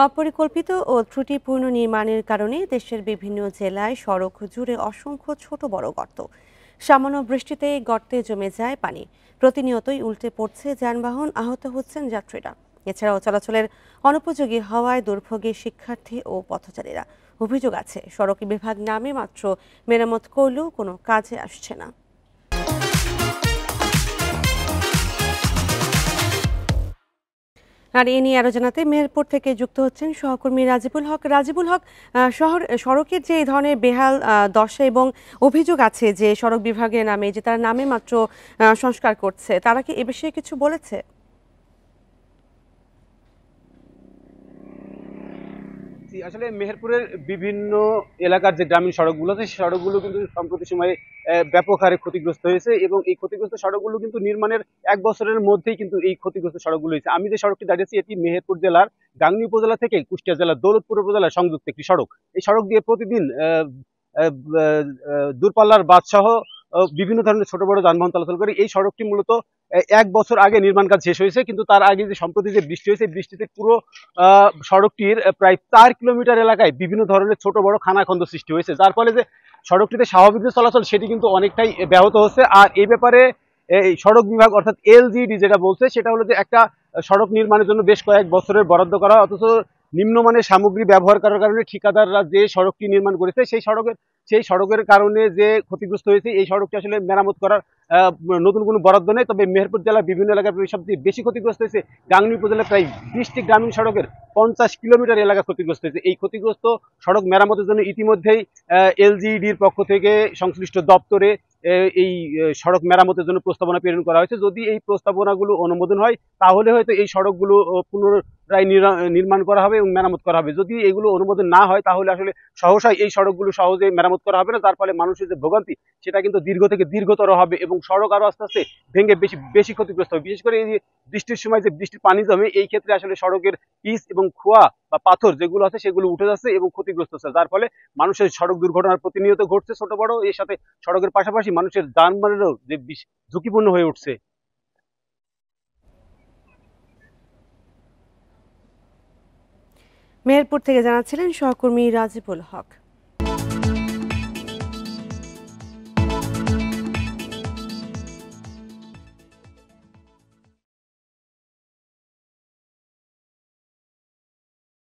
অপরিকল্পিত ও ত্রুটিপূর্ণ নির্মাণের কারণে দেশের বিভিন্ন জেলায় সড়ক জুড়ে অসংখ্য ছোট বড় গর্ত। সামান্য বৃষ্টিতে গর্তে জমে যায় পানি। প্রতিনিয়তই উল্টে পড়ছে যানবাহন, আহত হচ্ছেন যাত্রীরা। এছাড়াও চলাচলের অনুপযোগী হওয়ায় দুর্ভোগী শিক্ষার্থী ও পথচারীরা। অভিযোগ আছে, সড়ক বিভাগ নামে মাত্র মেরামত করলেও কোনো কাজে আসছে না। আর এ নিয়ে আরো জানাতে মেহেরপুর থেকে যুক্ত হচ্ছেন সহকর্মী রাজিবুল হক। রাজিবুল হক, সড়কের যে এই ধরনের বেহাল দশা এবং অভিযোগ আছে যে সড়ক বিভাগের নামে যে তারা নামে মাত্র সংস্কার করছে, তারা কি এ বিষয়ে কিছু বলেছে? আসলে মেহেরপুরের বিভিন্ন এলাকার যে গ্রামীণ সড়কগুলো আছে সেই সড়কগুলো কিন্তু সম্প্রতি সময়ে ব্যাপক হারে ক্ষতিগ্রস্ত হয়েছে এবং এই ক্ষতিগ্রস্ত সড়কগুলো কিন্তু নির্মাণের 1 বছরের মধ্যেই কিন্তু এই ক্ষতিগ্রস্ত সড়কগুলো হয়েছে। আমি যে সড়কটি দাঁড়িয়েছি এটি মেহেরপুর জেলার গাংনী উপজেলা থেকে কুষ্টিয়া জেলার দৌলতপুর উপজেলার সংযুক্ত একটি সড়ক। এই সড়ক দিয়ে প্রতিদিন আহ, আহ, দূরপাল্লার বাস সহ বিভিন্ন ধরনের ছোট বড় যানবাহন চলাচল করে। এই সড়কটি মূলত 1 বছর আগে নির্মাণ কাজ শেষ হয়েছে, কিন্তু তার আগে যে সম্প্রতি যে বৃষ্টি হয়েছে বৃষ্টিতে পুরো সড়কটির প্রায় 4 কিলোমিটার এলাকায় বিভিন্ন ধরনের ছোট বড় খানাখন্দ সৃষ্টি হয়েছে, যার ফলে যে সড়কটিতে স্বাভাবিক যে চলাচল সেটি কিন্তু অনেকটাই ব্যাহত হচ্ছে। আর এই ব্যাপারে এই সড়ক বিভাগ অর্থাৎ এলজিডি যেটা বলছে সেটা হলো যে একটা সড়ক নির্মাণের জন্য বেশ কয়েক বছরের বরাদ্দ করা, অথচ নিম্নমানের সামগ্রী ব্যবহার করার কারণে ঠিকাদাররা যে সড়কটি নির্মাণ করেছে সেই সড়কের কারণে যে ক্ষতিগ্রস্ত হয়েছে এই সড়কটি আসলে মেরামত করার নতুন কোনো বরাদ্দ নেই। তবে মেহেরপুর জেলার বিভিন্ন এলাকায় সবচেয়ে বেশি ক্ষতিগ্রস্ত হয়েছে গাংনী উপজেলার প্রায় 20টি গ্রামীণ সড়কের 50 কিলোমিটার এলাকা ক্ষতিগ্রস্ত হয়েছে। এই ক্ষতিগ্রস্ত সড়ক মেরামতের জন্য ইতিমধ্যেই এলজিডির পক্ষ থেকে সংশ্লিষ্ট দপ্তরে এই সড়ক মেরামতের জন্য প্রস্তাবনা প্রেরণ করা হয়েছে। যদি এই প্রস্তাবনাগুলো অনুমোদন হয় তাহলে হয়তো এই সড়কগুলো পুনরায় নির্মাণ করা হবে এবং মেরামত করা হবে। যদি এগুলো অনুমোদন না হয় তাহলে আসলে সহসাই এই সড়কগুলো সহজে মেরামত করা হবে না, যার ফলে মানুষের যে ভোগান্তি সেটা কিন্তু দীর্ঘ থেকে দীর্ঘতর হবে এবং সড়ক আরো আস্তে আস্তে ভেঙে বেশি বেশি ক্ষতিগ্রস্ত হবে। বিশেষ করে এই যে বৃষ্টির সময় যে বৃষ্টির পানি জমে এই ক্ষেত্রে আসলে সড়কের পিচ এবং খোয়া বা পাথর যেগুলো আছে সেগুলো উঠে যাচ্ছে এবং ক্ষতিগ্রস্ত হচ্ছে, যার ফলে মানুষের সড়ক দুর্ঘটনার প্রতিনিয়ত ঘটছে ছোট বড়। এর সাথে সড়কের পাশাপাশি মানুষের যানবাহনেরও যে ঝুঁকিপূর্ণ হয়ে উঠছে। মেহেরপুর থেকে জানাচ্ছিলেন সহকর্মী রাজিবুল হক।